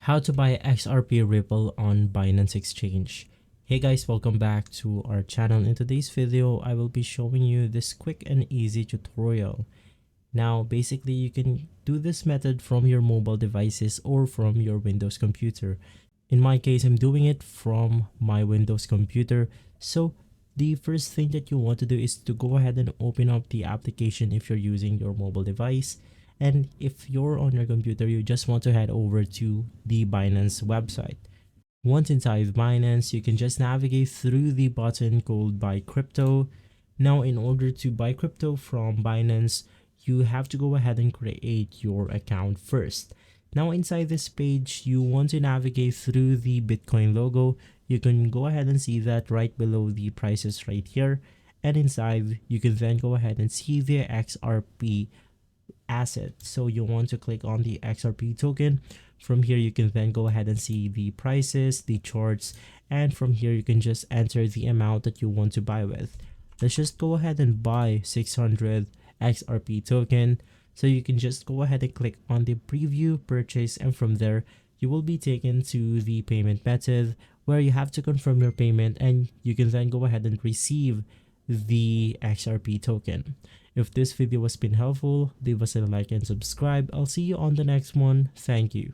How to buy XRP Ripple on Binance Exchange. Hey guys, welcome back to our channel. In today's video, I will be showing you this quick and easy tutorial. Now, basically, you can do this method from your mobile devices or from your Windows computer. In my case, I'm doing it from my Windows computer. So the first thing that you want to do is to go ahead and open up the application if you're using your mobile device. And if you're on your computer, you just want to head over to the Binance website. Once inside Binance, you can just navigate through the button called Buy Crypto. Now, in order to buy crypto from Binance, you have to go ahead and create your account first. Now, inside this page, you want to navigate through the Bitcoin logo. You can go ahead and see that right below the prices right here. And inside, you can then go ahead and see the XRP asset. So you want to click on the XRP token. From here, you can then go ahead and see the prices, the charts, and from here you can just enter the amount that you want to buy with. Let's just go ahead and buy 600 XRP token. So you can just go ahead and click on the preview purchase, and from there you will be taken to the payment method where you have to confirm your payment, and you can then go ahead and receive the XRP token. If this video has been helpful, leave us a like and subscribe. I'll see you on the next one. Thank you.